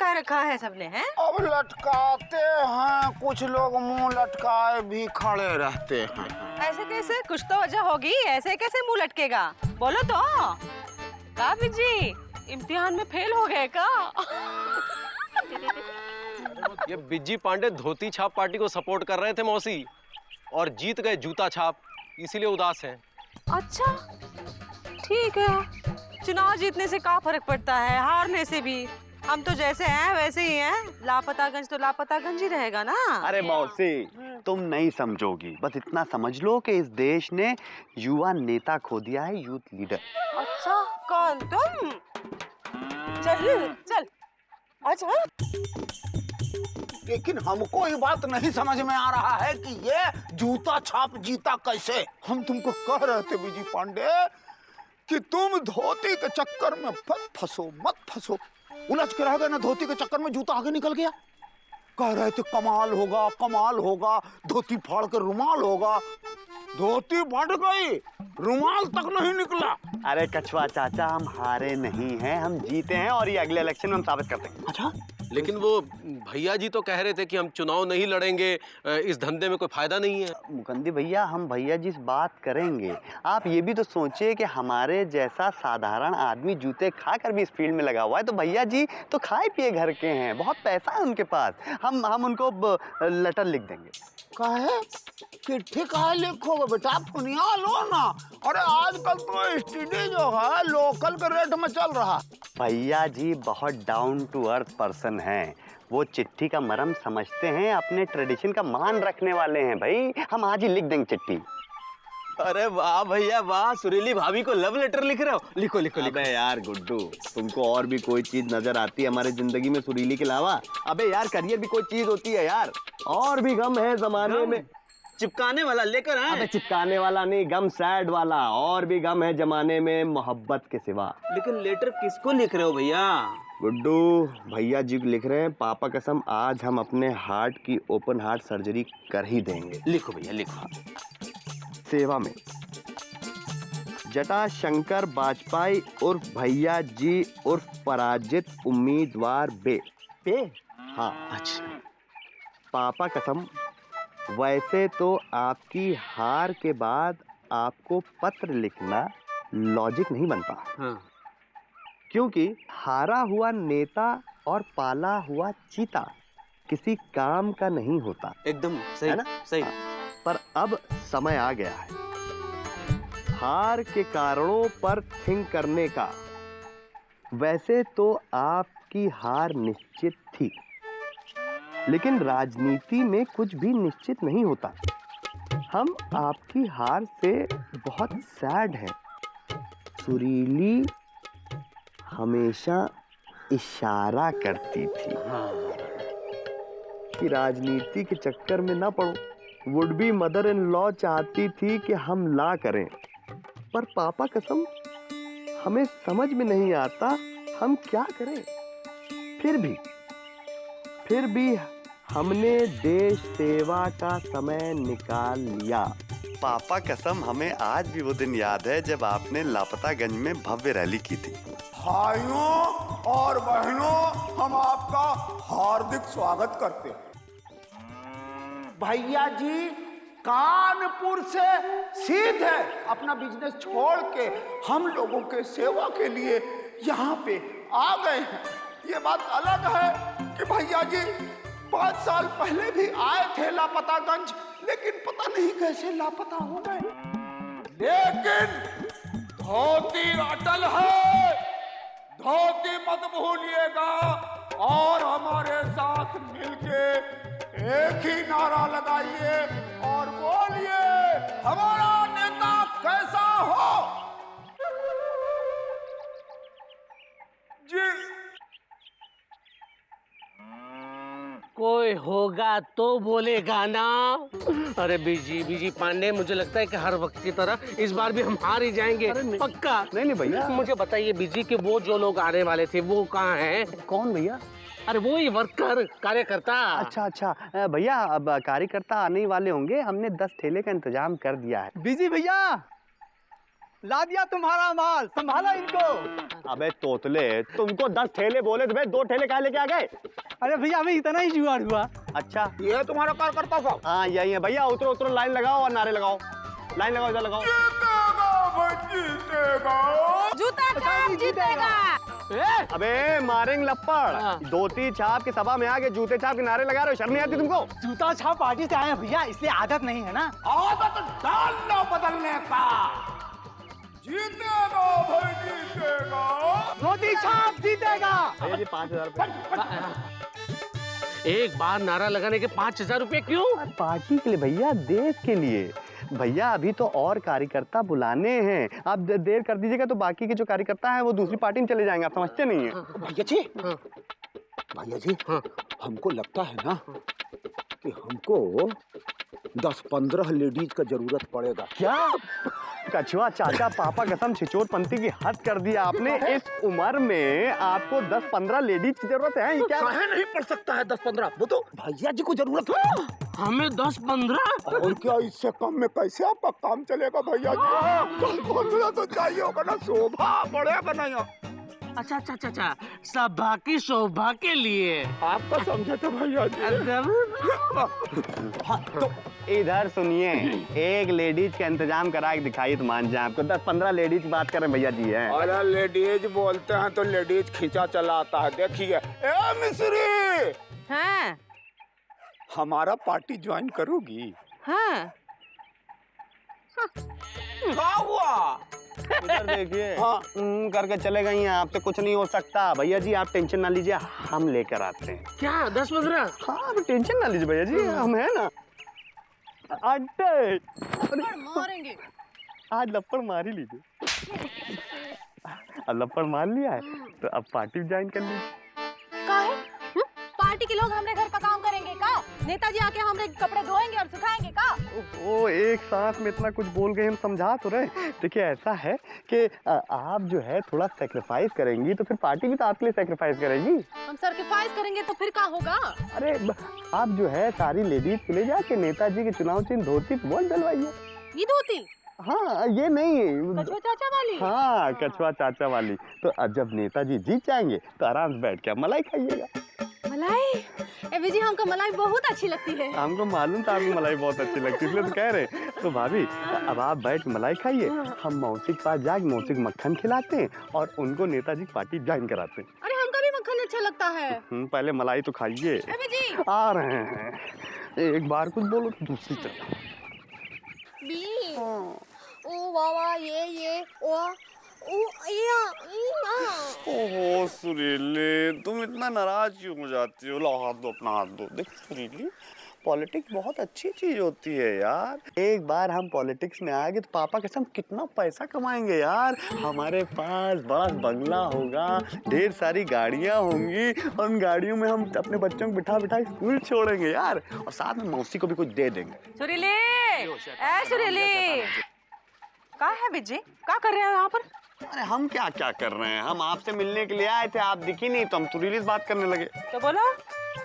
लटका रखा है सबने, हैं? अब लटकाते हैं, कुछ लोग मुंह लटकाए भी खड़े रहते हैं। ऐसे कैसे? कुछ तो वजह होगी, ऐसे कैसे मुंह लटकेगा? बोलो तो। का बिजी इम्तिहान में फेल हो गए का? ये बिज्जी पांडे धोती छाप पार्टी को सपोर्ट कर रहे थे मौसी, और जीत गए जूता छाप, इसीलिए उदास हैं। अच्छा ठीक है, चुनाव जीतने से क्या फर्क पड़ता है, हारने से भी। हम तो जैसे हैं वैसे ही हैं, लापतागंज तो लापतागंज ही रहेगा ना। अरे मौसी, तुम नहीं समझोगी, बस इतना समझ लो कि इस देश ने युवा नेता खो दिया है, यूथ लीडर। अच्छा, कौन तुम? चल चल अच्छा। लेकिन हमको ये बात नहीं समझ में आ रहा है कि ये जूता छाप जीता कैसे। हम तुमको कह रहे थे बीजी पांडे कि तुम धोती के चक्कर में मत फंसो। उलझ के रह गए ना, धोती के चक्कर में जूता आगे निकल गया। कह रहे थे कमाल होगा, धोती फाड़ कर रुमाल होगा। धोती बढ़ गई, रुमाल तक नहीं निकला। अरे कछुआ चाचा, हम हारे नहीं हैं, हम जीते हैं, और ये अगले इलेक्शन में हम साबित करते हैं। अच्छा, लेकिन वो भैया जी तो कह रहे थे कि हम चुनाव नहीं लड़ेंगे, इस धंधे में कोई फायदा नहीं है। मुकंदी भैया, हम भैया जी से बात करेंगे। आप ये भी तो सोचिए कि हमारे जैसा साधारण आदमी जूते खाकर भी इस फील्ड में लगा हुआ है, तो भैया जी तो खाए पिए घर के हैं, बहुत पैसा है उनके पास। हम उनको लेटर लिख देंगे। काहे चिट्ठी काहे लिखोगे बेटा, पुनिया लो ना। अरे आजकल तो एसटीडी जो है लोकल के रेट में चल रहा। भैया जी बहुत डाउन टू अर्थ पर्सन हैं, वो चिट्ठी का मर्म समझते हैं, अपने ट्रेडिशन का मान रखने वाले हैं। भाई हम आज ही लिख देंगे चिट्ठी। अरे वाह भैया वाह, सुरीली भाभी को लव लेटर लिख रहे हो? लिखो। अबे यार गुड्डू, तुमको और भी कोई चीज नजर आती है हमारे जिंदगी में सुरीली के अलावा? अबे यार, करियर भी कोई चीज होती है यार, और भी गम है जमाने में। चिपकाने वाला लेकर आए। अबे चिपकाने वाला नहीं, गम सैड वाला, और भी गम है जमाने में मोहब्बत के सिवा। लेकिन लेटर किसको लिख रहे हो भैया? गुड्डू, भैया जी लिख रहे हैं, पापा कसम आज हम अपने हार्ट की ओपन हार्ट सर्जरी कर ही देंगे। लिखो भैया लिखो। सेवा में जटा शंकर बाजपेयी उर्फ भैया जी उर्फ पराजित उम्मीदवार बे। हाँ अच्छा। पापा कसम, वैसे तो आपकी हार के बाद आपको पत्र लिखना लॉजिक नहीं बनता। हाँ। क्योंकि हारा हुआ नेता और पाला हुआ चीता किसी काम का नहीं होता। एकदम सही है ना? सही। पर अब समय आ गया है हार के कारणों पर थिंक करने का। वैसे तो आपकी हार निश्चित थी, लेकिन राजनीति में कुछ भी निश्चित नहीं होता। हम आपकी हार से बहुत सैड हैं। सुरीली हमेशा इशारा करती थी कि राजनीति के चक्कर में ना पड़ो। Would be mother in law चाहती थी कि हम ला करें, पर पापा कसम हमें समझ में नहीं आता हम क्या करें। फिर भी हमने देश सेवा का समय निकाल लिया। पापा कसम हमें आज भी वो दिन याद है जब आपने लापतागंज में भव्य रैली की थी। भाइयों और बहनों, हम आपका हार्दिक स्वागत करते हैं। भैया जी कानपुर से सीधे अपना बिजनेस छोड़ के हम लोगों के सेवा के लिए यहाँ पे आ गए हैं। ये बात अलग है कि भैया जी 5 साल पहले भी आए थे लापतागंज, लेकिन पता नहीं कैसे लापता हो गए। लेकिन धोती अटल है, धोती मत भूलिएगा, और हमारे साथ मिलके एक ही नारा लगाइए और बोलिए, हमारा नेता कैसा हो जी। कोई होगा तो बोलेगा ना। अरे बीजी पांडे, मुझे लगता है कि हर वक्त की तरह इस बार भी हम हार ही जाएंगे। पक्का? नहीं भैया, मुझे बताइए बीजी के वो जो लोग आने वाले थे वो कहाँ हैं? कौन भैया? अरे वो ही वर्कर, कार्यकर्ता। अच्छा भैया, अब कार्यकर्ता आने वाले होंगे, हमने 10 ठेले का इंतजाम कर दिया है। बिजी भैया, ला दिया तुम्हारा माल, संभालो इनको। अबे तोतले, तुमको 10 ठेले बोले थे भाई, 2 ठेले कहाँ लेके आ गए? अरे भैया अभी इतना ही जुगाड़ हुआ। अच्छा, ये तुम्हारा कार्यकर्ता साहब। हाँ यही है भैया। उतरो उतरो, लाइन लगाओ और नारे लगाओ। लाइन लगाओ, इधर लगाओ। जूता छाप जीतेगा। अबे मारेंगे लप्पड़। धोती छाप की सभा में आके जूते छाप के नारे लगा रहे हो, शर्म नहीं आती तुमको? जूता छाप पार्टी से आए हैं भैया, इसलिए आदत नहीं है ना। आदत डाल लो बदलने का। जीतेगा भाई जीतेगा। धोती छाप जीतेगा। भैया जी 5000 रुपए। एक बार नारा लगाने के 5000 रुपए क्यों? पार्टी के लिए भैया, देश के लिए भैया। अभी तो और कार्यकर्ता बुलाने हैं। आप देर कर दीजिएगा तो बाकी के जो कार्यकर्ता हैं वो दूसरी पार्टी में चले जाएंगे। आप समझते नहीं है? भैया जी, भैया जी, हमको लगता है ना कि हमको 10-15 लेडीज का जरूरत पड़ेगा। क्या कछुआ चाचा, पापा कसम छिचोरपंती की हद कर दिया आपने। इस उम्र में आपको 10-15 लेडीज की जरूरत है? ये क्या? काहे नहीं पड़ सकता है 10-15? वो तो भैया जी को जरूरत है। हमें 10-15? और क्या इससे कम में कैसे आपका काम चलेगा भैया जी? 10-15 तो चाहिए होगा ना, शोभा बढ़ेगा नहीं। अच्छा अच्छा अच्छा अच्छा, सभा की शोभा के लिए आपका समझे थे भैया जी। हाँ, तो इधर सुनिए, एक लेडीज का इंतजाम करा के दिखाइए तो मान जाए। आपको 10-15 लेडीज की बात करें भैया जी हैं। अरे लेडीज बोलते हैं तो लेडीज खींचा चला आता है। देखिए, ए मिस्री, हाँ हमारा पार्टी ज्वाइन करोगी? हाँ। क्या हुआ? इधर देखिए। हाँ। करके चले गई हैं। आपसे कुछ नहीं हो सकता भैया जी, आप टेंशन ना लीजिए, हम लेकर आते हैं। क्या 10-15? हाँ, आप टेंशन ना लीजिए भैया जी, हम है ना। अड्डे मारेंगे। आज लपड़ मार ही लीजिए। अब लपड़ मार लिया है तो अब पार्टी ज्वाइन कर लीजिए। का है? पार्टी के लोग हमरे घर का काम करेंगे का? नेताजी आके हमरे कपड़े धोएंगे और सुखाएंगे का? वो एक साथ में इतना कुछ बोल गए, हम समझा तो रहे। देखिए ऐसा है कि आप जो है थोड़ा सेक्रीफाइस करेंगी तो फिर पार्टी भी तो आपके लिए सेक्रीफाइस करेगी। हम सैक्रिफाइस करेंगे तो फिर क्या होगा? अरे आप जो है सारी लेडीज के ले जाके नेताजी के चुनाव चिन्ह धोती पे वोट डलवाइए। ये धोती हाँ, ये नहीं, कछुआ चाचा वाली? हाँ कछुआ चाचा वाली। तो अब जब नेताजी जीत जाएंगे तो आराम से बैठ के आप मलाई खाइएगा। मलाई? ए विजी, हमको मलाई बहुत अच्छी लगती है। हमको मालूम था आपको मलाई बहुत अच्छी लगती है, इसलिए तो कह रहे। तो भाभी अब आप बैठ के मलाई खाइए, हम मौसी के पास जाके मौसी को मक्खन खिलाते हैं और उनको नेताजी की पार्टी ज्वाइन कराते हैं। अरे हमको भी मक्खन अच्छा लगता है। पहले मलाई तो खाइए। ए विजी, आ रहे हैं। एक बार कुछ बोलो तो दूसरी तरफ। बी ओ वावा ये ओ या ओहो सुरीली, तुम इतना नाराज क्यों हो जाती हो? लो हाथ दो, अपना हाथ दो। देख सुरीली, पॉलिटिक्स बहुत अच्छी चीज होती है यार। एक बार हम पॉलिटिक्स में आएंगे तो पापा कसम कितना पैसा कमाएंगे यार। हमारे पास बड़ा बंगला होगा, ढेर सारी गाड़ियां होंगी और उन गाड़ियों में हम अपने बच्चों को बिठा बिठा स्कूल छोड़ेंगे यार, और साथ में मौसी को भी कुछ दे देंगे। सुरीली, ए सुरीली, क्या है बिजी? क्या कर रहे हो यहाँ पर? अरे हम क्या क्या कर रहे हैं, हम आपसे मिलने के लिए आए थे, आप दिखी नहीं तो हम सुरीली से बात करने लगे। तो बोलो।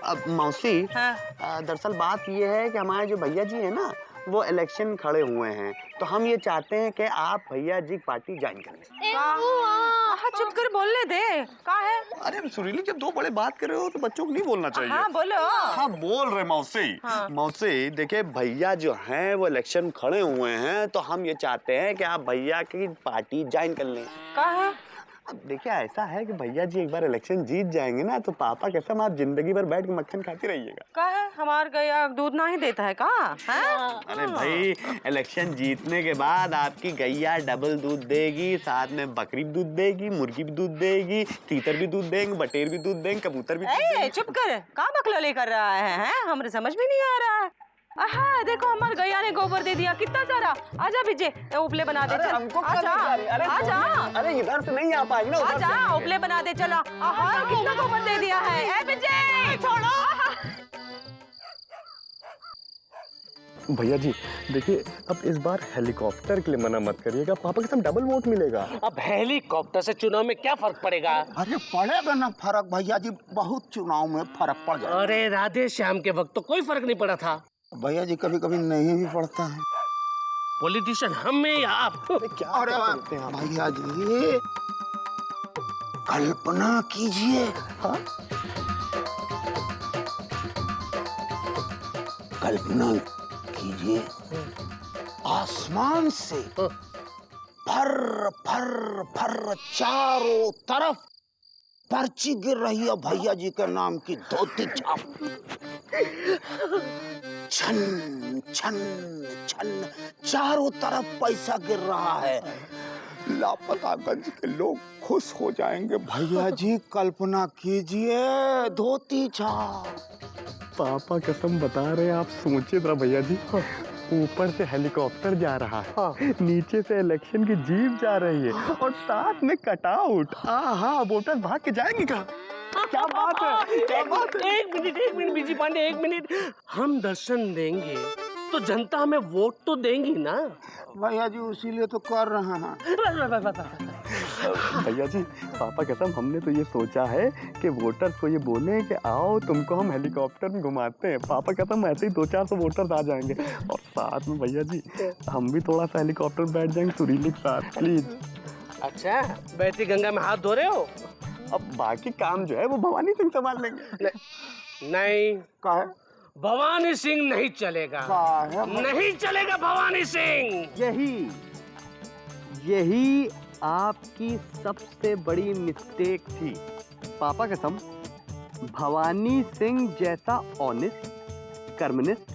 अब मौसी, हाँ। दरअसल बात ये है कि हमारे जो भैया जी है ना, वो इलेक्शन खड़े हुए हैं, तो हम ये चाहते हैं कि आप भैया जी पार्टी ज्वाइन कर लें। हाँ, चुप कर बोलने दे। क्या है? अरे सुरीली, जब दो बड़े बात कर रहे हो तो बच्चों को नहीं बोलना चाहिए। हाँ बोलो। हाँ बोल रहे मौसी। हाँ। मौसी देखिए, भैया जो हैं वो इलेक्शन खड़े हुए हैं, तो हम ये चाहते हैं कि आप भैया की पार्टी ज्वाइन कर लें। क्या है? अब देखिए ऐसा है कि भैया जी एक बार इलेक्शन जीत जाएंगे ना, तो पापा कसम आप जिंदगी भर बैठ के मक्खन खाती रहिएगा। क्या है? हमार गैया दूध नहीं देता है का? अरे भाई, इलेक्शन जीतने के बाद आपकी गैया डबल दूध देगी, साथ में बकरी भी दूध देगी, मुर्गी भी दूध देगी, तीतर भी दूध देंगे, बटेर भी दूध देंगे, कबूतर भी दूध देंगे। चुप कर, कहाँ बकलोले कर रहा है? हमें समझ में नहीं आ रहा है। हाँ देखो, हमारे गैया ने गोबर दे दिया कितना सारा। आजा विजय, उपले बना दे। चल आजा, आजा। अरे इधर से नहीं आ पाएंगे ना, आजा, उपले बना दे। चला, कितना गोबर दे दिया है। ए विजय, छोड़ो। भैया जी देखिए, अब इस बार हेलीकॉप्टर के लिए मना मत करिएगा, पापा के साथ डबल वोट मिलेगा। अब हेलीकॉप्टर से चुनाव में क्या फर्क पड़ेगा? अरे पड़ेगा ना फर्क भैया जी, बहुत चुनाव में फर्क पड़ जाएगा। अरे राधे श्याम के वक्त तो कोई फर्क नहीं पड़ा था। भैया जी कभी कभी नहीं भी पड़ता है। पॉलिटिशियन हम में या आप? अरे भैया जी कल्पना कीजिए, हाँ? कल्पना कीजिए आसमान से फर फर फर चारों तरफ पर्ची गिर रही है भैया जी के नाम की धोती छाप। छन छन छन चारों तरफ पैसा गिर रहा है। लापतागंज के लोग खुश हो जाएंगे भैया जी, कल्पना कीजिए धोती छाप। पापा कसम बता रहे हैं, आप सोचिए जरा भैया जी, ऊपर से हेलीकॉप्टर जा रहा है, नीचे से इलेक्शन की जीप जा रही है और साथ में कटआउट। हाँ, वोटर भाग के जाएंगे कहाँ? क्या बात है, क्या बात है? एक मिनट बीजी पांडे, एक मिनट। हम दर्शन देंगे तो जनता हमें वोट तो देंगी ना भैया जी, इसीलिए तो कर रहे हैं। भैया जी, पापा कसम हमने तो ये सोचा है कि वोटर्स को ये बोले कि आओ तुमको हम हेलीकॉप्टर में घुमाते हैं। पापा कसम ऐसे ही 200-400 वोटर्स आ जाएंगे और साथ में भैया जी हम भी थोड़ा सा हेलीकॉप्टर में बैठ जाएंगे सुरीली के साथ, प्लीज। अच्छा, बहती गंगा में हाथ धो रहे हो? अब बाकी काम जो है वो भवानी सिंह संभाल लेंगे। नहीं, का है? भवानी सिंह नहीं चलेगा, नहीं चलेगा भवानी सिंह। यही आपकी सबसे बड़ी मिस्टेक थी पापा कसम। भवानी सिंह जैसा ऑनेस्ट, कर्मनिस्ट,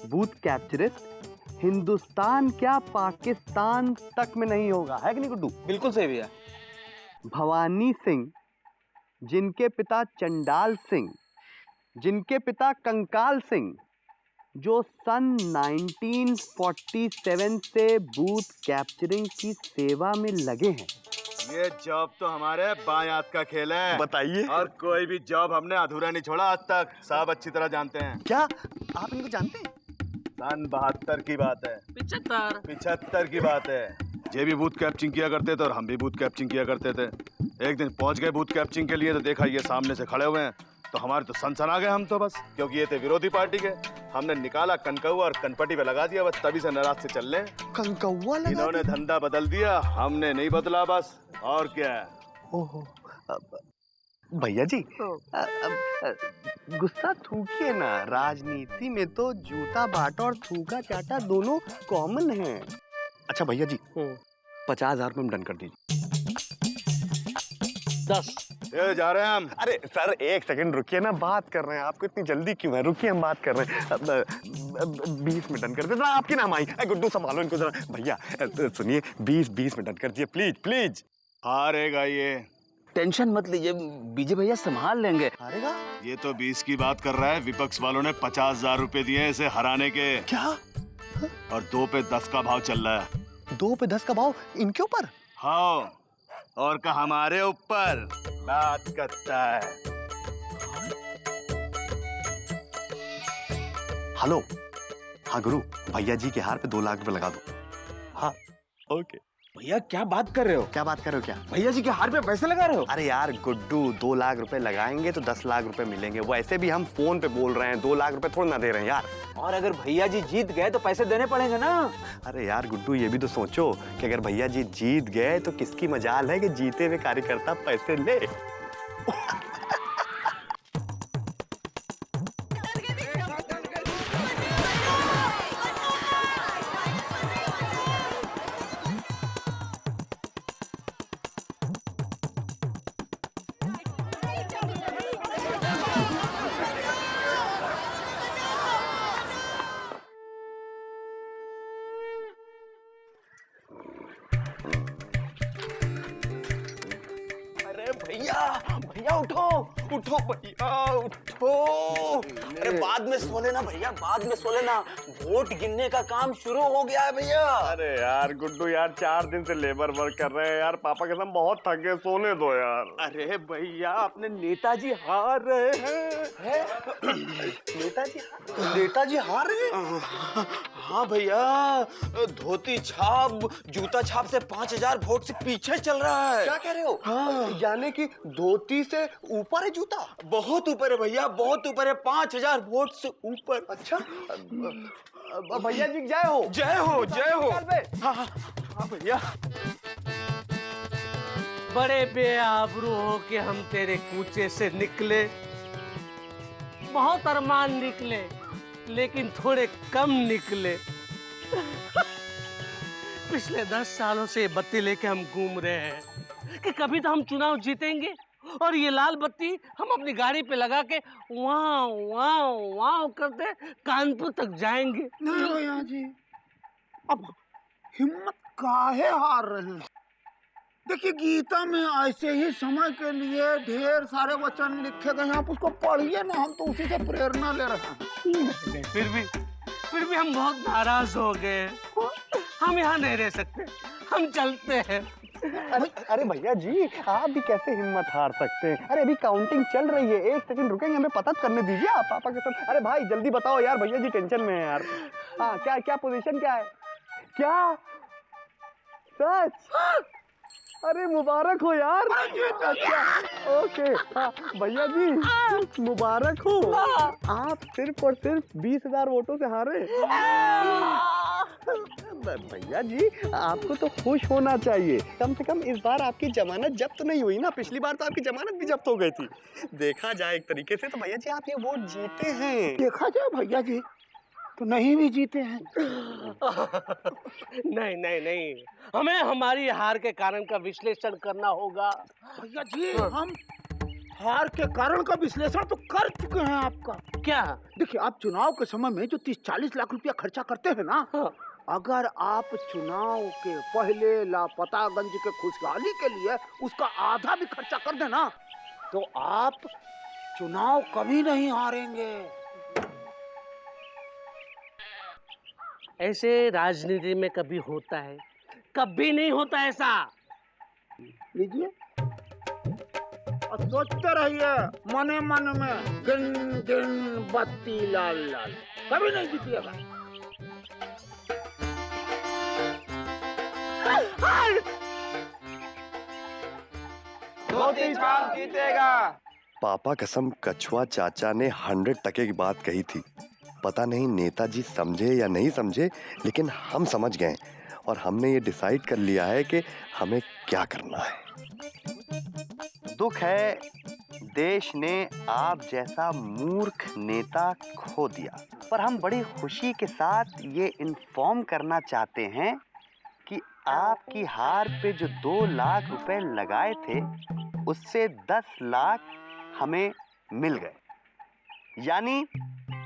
बूथ कैप्चरिस्ट हिंदुस्तान क्या पाकिस्तान तक में नहीं होगा, है कि नहीं गुड्डू? बिल्कुल सही भैया। भवानी सिंह जिनके पिता चंडाल सिंह, जिनके पिता कंकाल सिंह, जो सन 1947 से बूथ कैप्चरिंग की सेवा में लगे हैं। ये जॉब तो हमारे बाएं हाथ का खेल है। बताइए। और कोई भी जॉब हमने अधूरा नहीं छोड़ा आज तक, सब अच्छी तरह जानते हैं। क्या आप इनको जानते हैं? सन 72 की बात है, 75 की बात है। ये भी बूथ कैप्चरिंग किया करते थे और हम भी बूथ कैप्चरिंग किया करते थे। एक दिन पहुंच गए बूथ कैप्चरिंग के लिए तो देखा ये सामने से खड़े हुए हैं तो हमारे तो सनसन आ गए हम तो बस, क्योंकि ये थे विरोधी पार्टी के। हमने निकाला कनकौआ और कनपट्टी पे लगा दिया, बस तभी से नाराज से चल रहे। कंकौआ लगा? इन्होंने धंधा बदल दिया, हमने नहीं बदला बस, और क्या है। ओहो, भैया जी गुस्सा थूकिए ना, राजनीति में तो जूता बाटा और थूका चाटा दोनों कॉमन है। अच्छा भैया जी 50,000 रुपये में डन कर दीजिए। 10 ये जा रहे हैं हम। अरे सर एक सेकंड रुकिए ना, बात कर रहे हैं, आपको इतनी जल्दी क्यों है? रुकिए, हम बात कर रहे हैं। 20 में डन कर दे। आपकी नाम आई, गुड्डू संभालो इनको जरा। भैया सुनिए, 20 में डन कर दिए प्लीज प्लीज। हारेगा ये, टेंशन मत लीजिए, बीजे भैया संभाल लेंगे। हारेगा? ये तो 20 की बात कर रहा है। विपक्ष वालों ने 50,000 रुपए दिए इसे हराने के। क्या? और 2 पे 10 का भाव चल रहा है। 2 पे 10 का भाव इनके ऊपर? हाँ, और का हमारे ऊपर बात करता है। हेलो, हाँ गुरु, भैया जी के हार पे 2 लाख रुपए लगा दो। हाँ ओके। भैया क्या बात कर रहे हो? क्या बात कर रहे हो? क्या भैया जी के हार पे पैसे लगा रहे हो? अरे यार गुड्डू, 2 लाख रुपए लगाएंगे तो 10 लाख रुपए मिलेंगे। वैसे भी हम फोन पे बोल रहे हैं, 2 लाख रुपए थोड़ा ना दे रहे हैं यार। और अगर भैया जी जीत गए तो पैसे देने पड़ेंगे ना। अरे यार गुड्डू, ये भी तो सोचो कि अगर भैया जी जीत गए तो किसकी मजाल है कि जीते हुए कार्यकर्ता पैसे ले। भैया उठो उठो भैया उठो। अरे बाद में सो लेना भैया, बाद में सो लेना, वोट गिनने का काम शुरू हो गया है भैया। अरे यार गुड्डू यार, 4 दिन से लेबर वर्क कर रहे हैं यार, पापा कसम बहुत थक गए, सोने दो यार। अरे भैया अपने नेताजी हार रहे हैं। नेताजी हार रहे हैं? हाँ भैया, धोती छाप जूता छाप से 5,000 वोट से पीछे चल रहा है। क्या कह रहे हो? हाँ। यानी कि धोती से ऊपर है जूता? बहुत ऊपर है भैया, बहुत ऊपर है, 5000 वोट से ऊपर। अच्छा भैया जी जय हो। जय हो, जय हो। हाँ हाँ हाँ भैया। बड़े बेआबरू हो के हम तेरे कूचे से निकले, बहुत अरमान निकले, लेकिन थोड़े कम निकले। पिछले 10 सालों से ये बत्ती लेके हम घूम रहे हैं कि कभी तो हम चुनाव जीतेंगे, और ये लाल बत्ती हम अपनी गाड़ी पे लगा के वाव वाव वाव करते कानपुर तक जाएंगे। नहीं भैया जी, अब हिम्मत काहे हार रहे हैं? देखिए गीता में ऐसे ही समय के लिए ढेर सारे वचन लिखे गए हैं, आप उसको पढ़िए ना, हम तो उसी से प्रेरणा ले रहे हैं। फिर भी हम बहुत नाराज हो गए। हम यहाँ नहीं रह सकते, हम चलते हैं। अरे भैया जी आप भी कैसे हिम्मत हार सकते हैं? अरे अभी काउंटिंग चल रही है, 1 सेकंड रुकेंगे, हमें पता करने दीजिए आप पापा के साथ। अरे भाई जल्दी बताओ यार, भैया जी टेंशन में है यार। हाँ क्या क्या पोजीशन क्या है? क्या सच? अरे मुबारक हो यार। अच्छा ओके हाँ भैया जी मुबारक हो। आप सिर्फ और सिर्फ 20,000 वोटों से हारे। भैया जी आपको तो खुश होना चाहिए, कम से कम इस बार आपकी जमानत जब्त नहीं हुई ना। पिछली बार तो आपकी जमानत भी जब्त हो गई थी। देखा जाए एक तरीके से तो भैया जी आप ये वोट जीते हैं। देखा जाए भैया जी तो नहीं भी जीते हैं। नहीं नहीं नहीं, हमें हमारी हार के कारण का विश्लेषण करना होगा। भैया जी हम हार के कारण का विश्लेषण तो कर चुके हैं आपका। क्या? देखिए आप चुनाव के समय में जो 30-40 लाख रुपया खर्चा करते हैं ना, अगर आप चुनाव के पहले लापतागंज के खुशहाली के लिए उसका आधा भी खर्चा कर देना तो आप चुनाव कभी नहीं हारेंगे। ऐसे राजनीति में कभी होता है, कभी नहीं होता ऐसा। लीजिए और सोचते रहिए मने मन में, गिन गिन बत्ती लाल लाल, कभी नहीं जीतिएगा। धोती छाप जीतेगा। पापा कसम कछुआ चाचा ने 100% की बात कही थी। पता नहीं नेताजी समझे या नहीं समझे, लेकिन हम समझ गए और हमने ये डिसाइड कर लिया है कि हमें क्या करना है। दुख है देश ने आप जैसा मूर्ख नेता खो दिया, पर हम बड़ी खुशी के साथ ये इन्फॉर्म करना चाहते हैं कि आपकी हार पे जो 2 लाख रुपए लगाए थे उससे 10 लाख हमें मिल गए, यानी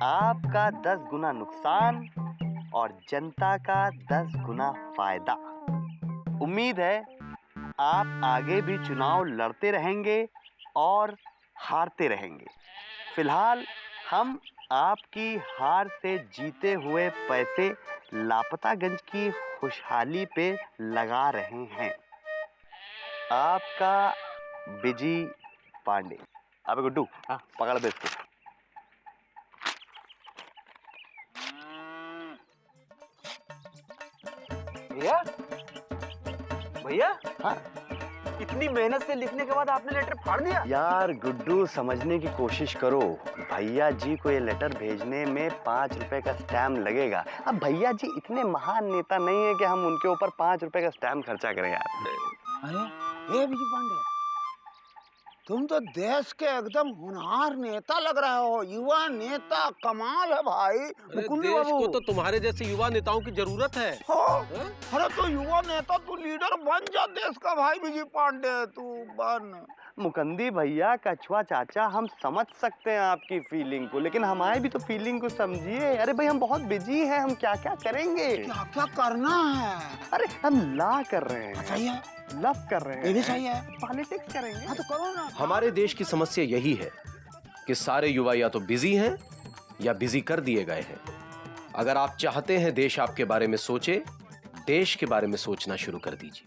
आपका 10 गुना नुकसान और जनता का 10 गुना फायदा। उम्मीद है आप आगे भी चुनाव लड़ते रहेंगे और हारते रहेंगे। फिलहाल हम आपकी हार से जीते हुए पैसे लापतागंज की खुशहाली पे लगा रहे हैं। आपका बिजी पांडे। अबे गुड्डू पकड़ दे इसको। भैया भैया हाँ इतनी मेहनत से लिखने के बाद आपने लेटर फाड़ दिया? यार गुड्डू समझने की कोशिश करो, भैया जी को ये लेटर भेजने में 5 रुपए का स्टैम्प लगेगा। अब भैया जी इतने महान नेता नहीं है कि हम उनके ऊपर 5 रुपए का स्टैम्प खर्चा करें यार। अरे विजय पांडे, तुम तो देश के एकदम होनहार नेता लग रहे हो, युवा नेता, कमाल है भाई। मुकुंदी देश बाबू को तो तुम्हारे जैसे युवा नेताओं की जरूरत है। अरे तो युवा नेता तू लीडर बन जा देश का भाई विजय पांडे, तू बन। मुकंदी भैया, कछुआ चाचा, हम समझ सकते हैं आपकी फीलिंग को, लेकिन हमारी भी तो फीलिंग को समझिए। अरे भाई हम बहुत बिजी हैं, हम क्या क्या करेंगे। क्या क्या करना है? अरे हम ला कर रहे हैं, सही है, लव कर रहे हैं, ये भी सही है, पॉलिटिक्स करेंगे। हाँ तो करो ना। हमारे देश की समस्या यही है कि सारे युवा या तो बिजी हैं या बिजी कर दिए गए हैं। अगर आप चाहते हैं देश आपके बारे में सोचे, देश के बारे में सोचना शुरू कर दीजिए।